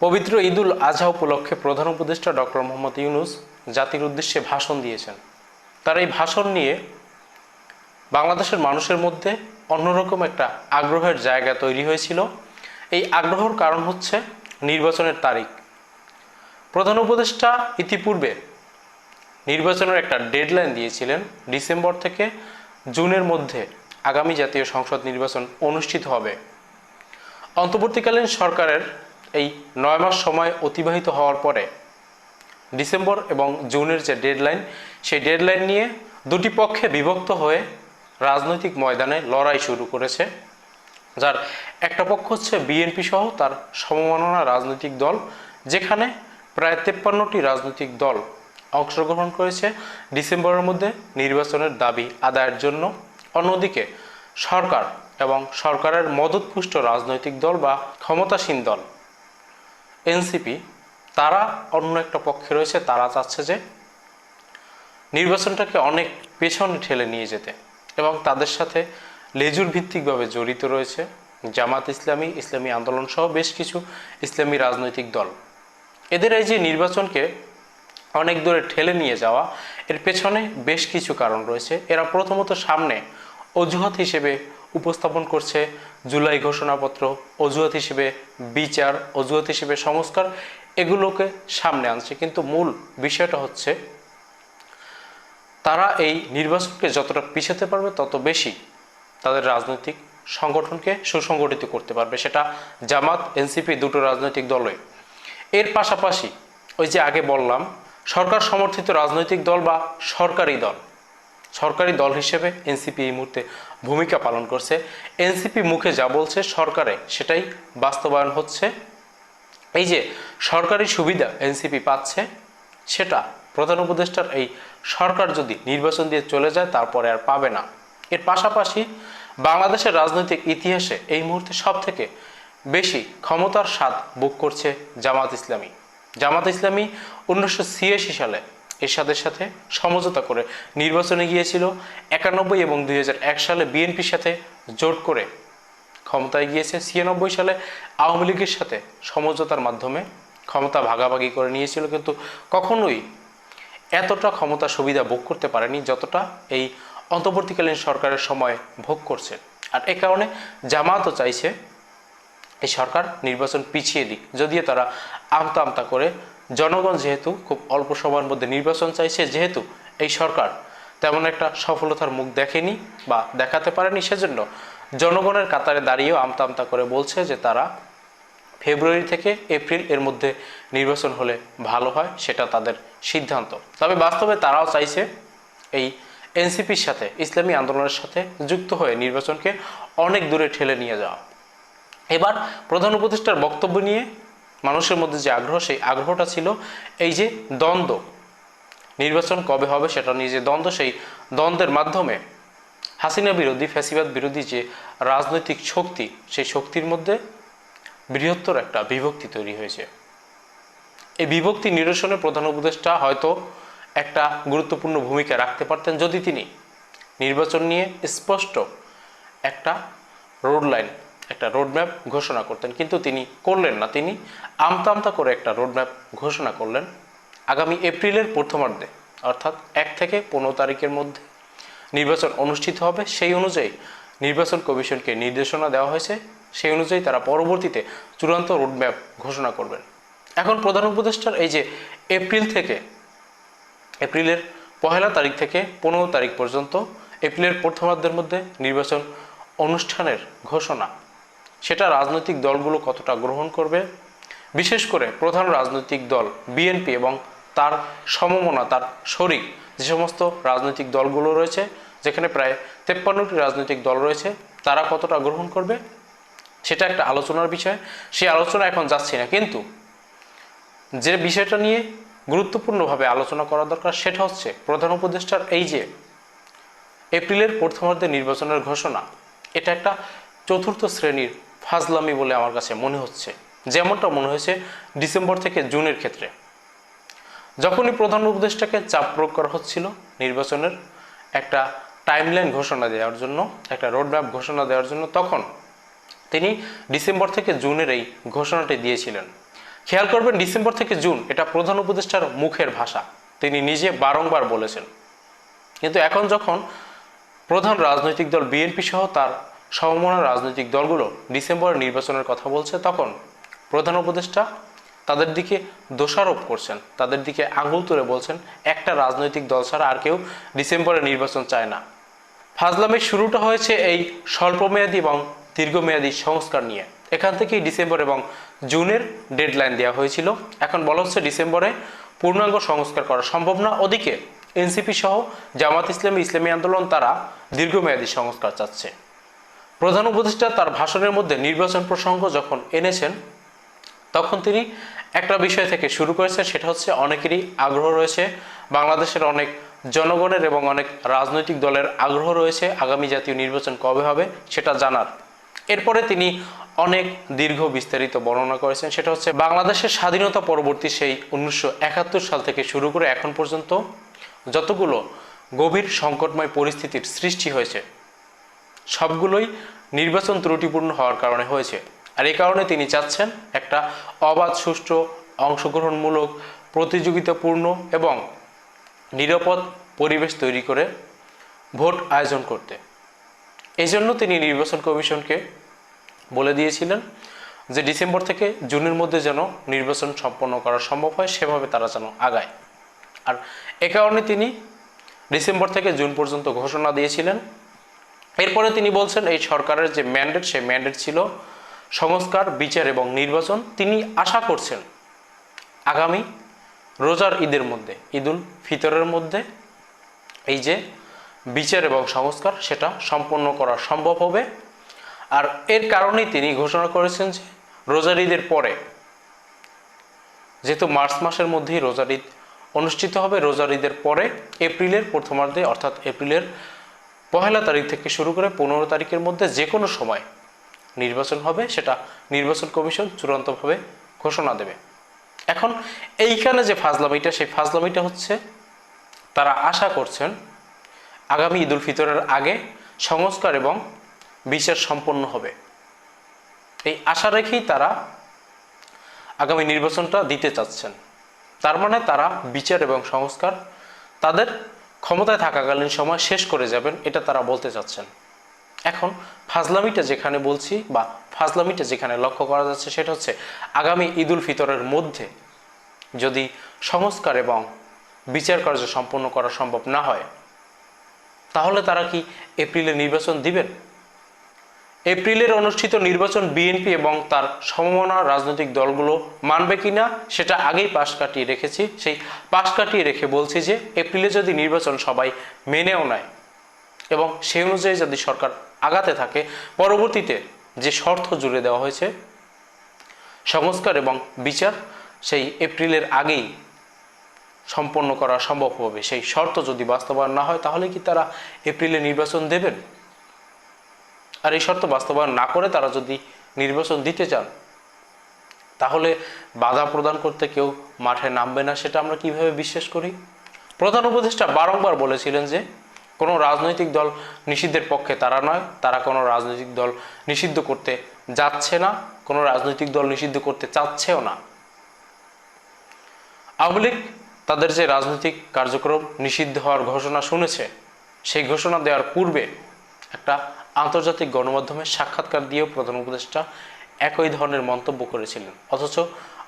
পবিত্র ঈদুল আজহা উপলক্ষে প্রধান উপদেষ্টা ডক্টর মোহাম্মদ ইউনূস জাতির উদ্দেশ্যে ভাষণ দিয়েছেন। তার এই ভাষণ নিয়ে বাংলাদেশের মানুষের মধ্যে অন্যরকম একটা আগ্রহের জায়গা তৈরি হয়েছিল। এই আগ্রহের কারণ হচ্ছে নির্বাচনের তারিখ। প্রধান উপদেষ্টা ইতিপূর্বে নির্বাচনের একটা ডেডলাইন দিয়েছিলেন, ডিসেম্বর থেকে জুনের মধ্যে আগামী জাতীয় সংসদ নির্বাচন অনুষ্ঠিত হবে। অন্তর্বর্তীকালীন সরকারের এই 9 মাস সময় অতিবাহিত হওয়ার পরে ডিসেম্বর এবং জুনের যে ডেডলাইন, সেই ডেডলাইন নিয়ে দুটি পক্ষে বিভক্ত হয়ে রাজনৈতিক ময়দানে লড়াই শুরু করেছে। যার একটা পক্ষ হচ্ছে বিএনপি সহ তার সমমনা রাজনৈতিক দল, যেখানে প্রায় 53টি রাজনৈতিক দল অংশগ্রহণ করেছে ডিসেম্বরের মধ্যে নির্বাচনের দাবি আদায়ের জন্য। অন্যদিকে সরকার এবং সরকারের মদতপুষ্ট রাজনৈতিক দল বা ক্ষমতাসীন দল এনসিপি, তারা অন্য একটা পক্ষে রয়েছে। তারা চাচ্ছে যে নির্বাচনটাকে অনেক পেছনে ঠেলে নিয়ে যেতে, এবং তাদের সাথে লেজুর ভিত্তিকভাবে জড়িত রয়েছে জামাত ইসলামী, ইসলামী আন্দোলন সহ বেশ কিছু ইসলামী রাজনৈতিক দল। এদের এই যে নির্বাচনকে অনেক দূরে ঠেলে নিয়ে যাওয়া, এর পেছনে বেশ কিছু কারণ রয়েছে। এরা প্রথমত সামনে অজুহাত হিসেবে উপস্থাপন করছে জুলাই ঘোষণাপত্র, অজুহাত হিসেবে বিচার, অজুহাত হিসেবে সংস্কার, এগুলোকে সামনে আনছে। কিন্তু মূল বিষয়টা হচ্ছে তারা এই নির্বাচনকে যতটা পিছাতে পারবে তত বেশি তাদের রাজনৈতিক সংগঠনকে সুসংগঠিত করতে পারবে, সেটা জামাত এনসিপি দুটো রাজনৈতিক দলই। এর পাশাপাশি ওই যে আগে বললাম সরকার সমর্থিত রাজনৈতিক দল বা সরকারি দল হিসেবে এনসিপি এই মুহূর্তে ভূমিকা পালন করছে। এনসিপি মুখে যা বলছে সরকারে সেটাই বাস্তবায়ন হচ্ছে। এই যে সরকারি সুবিধা এনসিপি পাচ্ছে, সেটা প্রধান উপদেষ্টার এই সরকার যদি নির্বাচন দিয়ে চলে যায় তারপরে আর পাবে না। এর পাশাপাশি বাংলাদেশের রাজনৈতিক ইতিহাসে এই মুহূর্তে সবথেকে বেশি ক্ষমতার স্বাদ ভোগ করছে জামাত ইসলামী। জামাত ইসলামী 1986 সালে এরশাদের সাথে সমঝোতা করে নির্বাচনে গিয়েছিল, 91 এবং 2001 সালে বিএনপির সাথে জোট করে ক্ষমতায় গিয়েছে, 96 সালে আওয়ামী লীগের সাথে সমঝোতার মাধ্যমে ক্ষমতা ভাগাভাগি করে নিয়েছিল, কিন্তু কখনোই এতটা ক্ষমতা সুবিধা ভোগ করতে পারেনি যতটা এই অন্তর্বর্তীকালীন সরকারের সময় ভোগ করছে। আর এ কারণে জামাতও চাইছে এই সরকার নির্বাচন পিছিয়ে দিক, যদিও তারা আমতা আমতা করে জনগণ যেহেতু খুব অল্প সময়ের মধ্যে নির্বাচন চাইছে, যেহেতু এই সরকার তেমন একটা সফলতার মুখ দেখেনি বা দেখাতে পারেনি, সেজন্য জনগণের কাতারে দাঁড়িয়েও আমতা আমতা করে বলছে যে তারা ফেব্রুয়ারি থেকে এপ্রিল এর মধ্যে নির্বাচন হলে ভালো হয়, সেটা তাদের সিদ্ধান্ত। তবে বাস্তবে তারাও চাইছে এই এনসিপির সাথে, ইসলামী আন্দোলনের সাথে যুক্ত হয়ে নির্বাচনকে অনেক দূরে ঠেলে নিয়ে যাওয়া। এবার প্রধান উপদেষ্টার বক্তব্য নিয়ে মানুষের মধ্যে যে আগ্রহ, সেই আগ্রহটা ছিল এই যে দ্বন্দ্ব, নির্বাচন কবে হবে সেটা নিয়ে যে দ্বন্দ্ব, সেই দ্বন্দ্বের মাধ্যমে হাসিনা বিরোধী, ফ্যাসিবাদ বিরোধী যে রাজনৈতিক শক্তি, সেই শক্তির মধ্যে বৃহত্তর একটা বিভক্তি তৈরি হয়েছে। এই বিভক্তি নিরসনে প্রধান উপদেষ্টা হয়তো একটা গুরুত্বপূর্ণ ভূমিকা রাখতে পারতেন যদি তিনি নির্বাচন নিয়ে স্পষ্ট একটা রোডম্যাপ ঘোষণা করতেন, কিন্তু তিনি করলেন না। তিনি আমতা আমতা করে একটা রোডম্যাপ ঘোষণা করলেন। আগামী এপ্রিলের প্রথমার্ধে, অর্থাৎ 1 থেকে 15 তারিখের মধ্যে নির্বাচন অনুষ্ঠিত হবে। সেই অনুযায়ী নির্বাচন কমিশনকে নির্দেশনা দেওয়া হয়েছে, সেই অনুযায়ী তারা পরবর্তীতে চূড়ান্ত রোডম্যাপ ঘোষণা করবেন। এখন প্রধান উপদেষ্টার এই যে এপ্রিলের 1 তারিখ থেকে 15 তারিখ পর্যন্ত এপ্রিলের প্রথমার্ধের মধ্যে নির্বাচন অনুষ্ঠানের ঘোষণা, সেটা রাজনৈতিক দলগুলো কতটা গ্রহণ করবে, বিশেষ করে প্রধান রাজনৈতিক দল বিএনপি এবং তার সমমনা, তার শরিক যে সমস্ত রাজনৈতিক দলগুলো রয়েছে, যেখানে প্রায় 53টি রাজনৈতিক দল রয়েছে, তারা কতটা গ্রহণ করবে সেটা একটা আলোচনার বিষয়। সেই আলোচনা এখন যাচ্ছে না, কিন্তু যে বিষয়টা নিয়ে গুরুত্বপূর্ণভাবে আলোচনা করা দরকার সেটা হচ্ছে প্রধান উপদেষ্টার এই যে এপ্রিলের প্রথমার্ধে নির্বাচনের ঘোষণা, এটা একটা চতুর্থ শ্রেণীর ফাজলামি বলে আমার কাছে মনে হচ্ছে। যেমনটা মনে হয়েছে ডিসেম্বর থেকে জুনের ক্ষেত্রে, যখনই প্রধান উপদেষ্টাকে চাপ প্রয়োগ করা হচ্ছিল নির্বাচনের একটা টাইমলাইন ঘোষণা দেওয়ার জন্য, একটা রোডম্যাপ ঘোষণা দেওয়ার জন্য, তখন তিনি ডিসেম্বর থেকে জুনের এই ঘোষণাটি দিয়েছিলেন। খেয়াল করবেন ডিসেম্বর থেকে জুন এটা প্রধান উপদেষ্টার মুখের ভাষা, তিনি নিজে বারংবার বলেছেন। কিন্তু এখন যখন প্রধান রাজনৈতিক দল বিএনপি সহ তার সমমনা রাজনৈতিক দলগুলো ডিসেম্বরের নির্বাচনের কথা বলছে, তখন প্রধান উপদেষ্টা তাদের দিকে দোষারোপ করছেন, তাদের দিকে আঙুল তুলে বলছেন একটা রাজনৈতিক দল ছাড়া আর কেউ ডিসেম্বরে নির্বাচন চায় না। ফাজলামের শুরুটা হয়েছে এই স্বল্পমেয়াদী এবং দীর্ঘমেয়াদী সংস্কার নিয়ে। এখান থেকেই ডিসেম্বর এবং জুনের ডেডলাইন দেওয়া হয়েছিল। এখন বলা হচ্ছে ডিসেম্বরে পূর্ণাঙ্গ সংস্কার করা সম্ভব না। ওদিকে এনসিপি সহ জামাত ইসলামী, ইসলামী আন্দোলন তারা দীর্ঘমেয়াদী সংস্কার চাচ্ছে। প্রধান উপদেষ্টা তার ভাষণের মধ্যে নির্বাচন প্রসঙ্গ যখন এনেছেন, তখন তিনি একটা বিষয় থেকে শুরু করেছেন, সেটা হচ্ছে অনেকেরই আগ্রহ রয়েছে, বাংলাদেশের অনেক জনগণের এবং অনেক রাজনৈতিক দলের আগ্রহ রয়েছে আগামী জাতীয় নির্বাচন কবে হবে সেটা জানার। এরপরে তিনি অনেক দীর্ঘ বিস্তারিত বর্ণনা করেছেন, সেটা হচ্ছে বাংলাদেশের স্বাধীনতা পরবর্তী সেই 1971 সাল থেকে শুরু করে এখন পর্যন্ত যতগুলো গভীর সংকটময় পরিস্থিতির সৃষ্টি হয়েছে সবগুলোই নির্বাচন ত্রুটিপূর্ণ হওয়ার কারণে হয়েছে। আর এই কারণে তিনি চাচ্ছেন একটা অবাধ, সুষ্ঠু, অংশগ্রহণমূলক, প্রতিযোগিতাপূর্ণ এবং নিরাপদ পরিবেশ তৈরি করে ভোট আয়োজন করতে। এই জন্য তিনি নির্বাচন কমিশনকে বলে দিয়েছিলেন যে ডিসেম্বর থেকে জুনের মধ্যে যেন নির্বাচন সম্পন্ন করা সম্ভব হয়, সেভাবে তারা যেন আগায়। আর এ কারণে তিনি ডিসেম্বর থেকে জুন পর্যন্ত ঘোষণা দিয়েছিলেন। এরপরে তিনি বলছেন এই সরকারের যে ম্যান্ডেট, সেই ম্যান্ডেট ছিল সংস্কার, বিচার এবং নির্বাচন। তিনি আশা করছেন আগামী রোজার ঈদের মধ্যে, ঈদুল ফিতরের মধ্যে এই যে বিচার এবং সংস্কার সেটা সম্পন্ন করা সম্ভব হবে। আর এর কারণেই তিনি ঘোষণা করেছেন যে রোজার ঈদের পরে, যেহেতু মার্চ মাসের মধ্যেই রোজার ঈদ অনুষ্ঠিত হবে, রোজার ঈদের পরে এপ্রিলের প্রথমার্ধে অর্থাৎ এপ্রিলের 1 তারিখ থেকে শুরু করে 15 তারিখের মধ্যে যে কোনো সময় নির্বাচন হবে, সেটা নির্বাচন কমিশন চূড়ান্তভাবে ঘোষণা দেবে। এখন এইখানে যে ফাজলামিটা, সেই ফাজলামিটা হচ্ছে তারা আশা করছেন আগামী ঈদুল ফিতরের আগে সংস্কার এবং বিচার সম্পন্ন হবে। এই আশা রেখেই তারা আগামী নির্বাচনটা দিতে চাচ্ছেন। তার মানে তারা বিচার এবং সংস্কার তাদের ক্ষমতায় থাকাকালীন সময় শেষ করে যাবেন, এটা তারা বলতে চাচ্ছেন। এখন ফাজলামিটা যেখানে বলছি বা ফাজলামিটা যেখানে লক্ষ্য করা যাচ্ছে, সেটা হচ্ছে আগামী ঈদুল ফিতরের মধ্যে যদি সংস্কার এবং বিচার কার্য সম্পন্ন করা সম্ভব না হয়, তাহলে তারা কি এপ্রিলে নির্বাচন দিবেন? এপ্রিলের অনুষ্ঠিত নির্বাচন বিএনপি এবং তার সমমনা রাজনৈতিক দলগুলো মানবে কিনা সেটা আগেই পাশ কাটিয়ে রেখেছি। সেই পাশ কাটিয়ে রেখে বলছি যে এপ্রিলে যদি নির্বাচন সবাই মেনেও নেয় এবং সেই অনুযায়ী যদি সরকার আগাতে থাকে, পরবর্তীতে যে শর্ত জুড়ে দেওয়া হয়েছে সংস্কার এবং বিচার, সেই এপ্রিলের আগেই সম্পন্ন করা সম্ভব হবে। সেই শর্ত যদি বাস্তবায়ন না হয়, তাহলে কি তারা এপ্রিলে নির্বাচন দেবেন? আর এই শর্ত বাস্তবায়ন না করে তারা যদি নির্বাচন দিতে চান, তাহলে বাধা প্রদান করতে কেউ মাঠে নামবে না, সেটা আমরা কিভাবে বিশ্বাস করি? প্রধান উপদেষ্টা বারংবার বলেছিলেন যে কোনো রাজনৈতিক দল নিষিদ্ধের পক্ষে তারা নয়, তারা কোনো রাজনৈতিক দল নিষিদ্ধ করতে যাচ্ছে না, কোনো রাজনৈতিক দল নিষিদ্ধ করতে চাচ্ছেও না। আওয়ামী লীগ তাদের যে রাজনৈতিক কার্যক্রম নিষিদ্ধ হওয়ার ঘোষণা শুনেছে, সেই ঘোষণা দেওয়ার পূর্বে একটা আন্তর্জাতিক গণমাধ্যমে সাক্ষাৎকার দিয়েও প্রধান উপদেষ্টা একই ধরনের মন্তব্য করেছিলেন। অথচ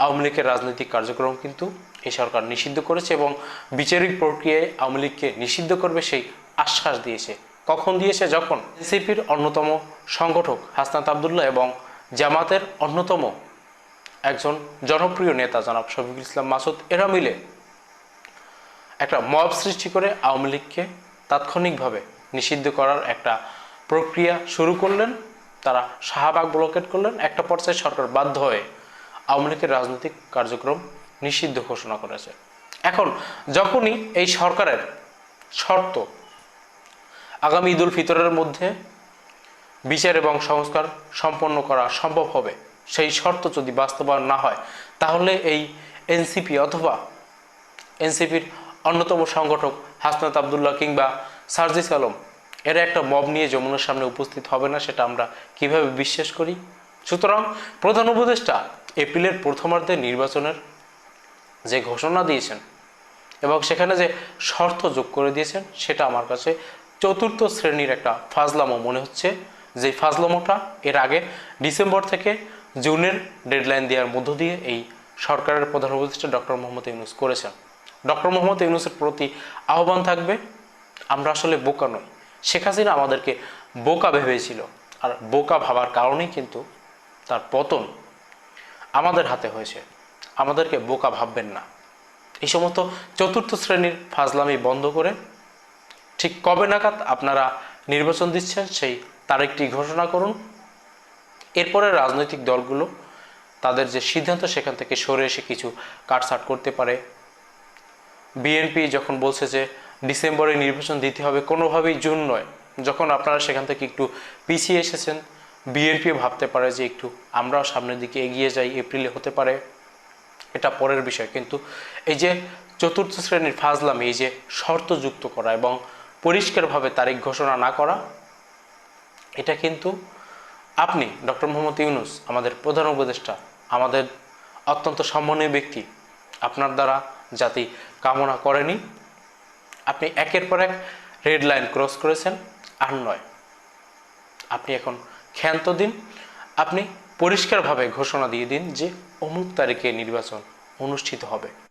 আওয়ামী লীগের রাজনৈতিক কার্যক্রম কিন্তু এই সরকার নিষিদ্ধ করেছে এবং বিচারিক প্রক্রিয়ায় আওয়ামী লীগকে নিষিদ্ধ করবে সেই আশ্বাস দিয়েছে। কখন দিয়েছে? যখন এনসিপির অন্যতম সংগঠক হাসনাত আবদুল্লাহ এবং জামাতের অন্যতম একজন জনপ্রিয় নেতা জনাব শফিকুল ইসলাম মাসুদ এরা মিলে একটা মব সৃষ্টি করে আওয়ামী লীগকে তাৎক্ষণিকভাবে নিষিদ্ধ করার একটা প্রক্রিয়া শুরু করলেন। তারা শাহবাগ ব্লকেট করলেন। একটা পর্যায়ে সরকার বাধ্য হয়ে আওয়ামী লীগের রাজনৈতিক কার্যক্রম নিষিদ্ধ ঘোষণা করেছে। এখন যখনই এই সরকারের শর্ত আগামী ঈদুল ফিতরের মধ্যে বিচার এবং সংস্কার সম্পন্ন করা সম্ভব হবে, সেই শর্ত যদি বাস্তবায়ন না হয়, তাহলে এই এনসিপি অথবা এনসিপির অন্যতম সংগঠক হাসনাত আবদুল্লাহ কিংবা সার্জিস আলম এরা একটা মব নিয়ে যমুনার সামনে উপস্থিত হবে না, সেটা আমরা কিভাবে বিশ্বাস করি? সুতরাং প্রধান উপদেষ্টা এপ্রিলের প্রথমার্ধে নির্বাচনের যে ঘোষণা দিয়েছেন এবং সেখানে যে শর্ত যোগ করে দিয়েছেন, সেটা আমার কাছে চতুর্থ শ্রেণীর একটা ফাজলামো মনে হচ্ছে। যে ফাজলামোটা এর আগে ডিসেম্বর থেকে জুনের ডেডলাইন দেওয়ার মধ্য দিয়ে এই সরকারের প্রধান উপদেষ্টা ডক্টর মোহাম্মদ ইউনূস করেছেন। ডক্টর মোহাম্মদ ইউনূসের প্রতি আহ্বান থাকবে, আমরা আসলে বোকা নই। শেখ হাসিনা আমাদেরকে বোকা ভেবেছিল, আর বোকা ভাবার কারণেই কিন্তু তার পতন আমাদের হাতে হয়েছে। আমাদেরকে বোকা ভাববেন না। এই সমস্ত চতুর্থ শ্রেণীর ফাজলামি বন্ধ করে ঠিক কবে নাগাদ আপনারা নির্বাচন দিচ্ছেন সেই তারিখটি ঘোষণা করুন। এরপরে রাজনৈতিক দলগুলো তাদের যে সিদ্ধান্ত সেখান থেকে সরে এসে কিছু কাটছাট করতে পারে। বিএনপি যখন বলছে যে ডিসেম্বরে নির্বাচন দিতে হবে, কোনোভাবেই জুন নয়, যখন আপনারা সেখান থেকে একটু পিছিয়ে এসেছেন, বিএনপি ভাবতে পারে যে একটু আমরাও সামনের দিকে এগিয়ে যাই, এপ্রিলে হতে পারে, এটা পরের বিষয়। কিন্তু এই যে চতুর্থ শ্রেণীর ফাজলামি, এই যে শর্ত যুক্ত করা এবং পরিষ্কারভাবে তারিখ ঘোষণা না করা, এটা কিন্তু আপনি ডক্টর মোহাম্মদ ইউনূস, আমাদের প্রধান উপদেষ্টা, আমাদের অত্যন্ত সম্মানীয় ব্যক্তি, আপনার দ্বারা জাতি কামনা করেনি। আপনি একের পর এক রেড লাইন ক্রস করেছেন, আর নয়। আপনি এখন ক্ষান্ত দিন, আপনি পরিষ্কারভাবে ঘোষণা দিয়ে দিন যে অমুক তারিখে নির্বাচন অনুষ্ঠিত হবে।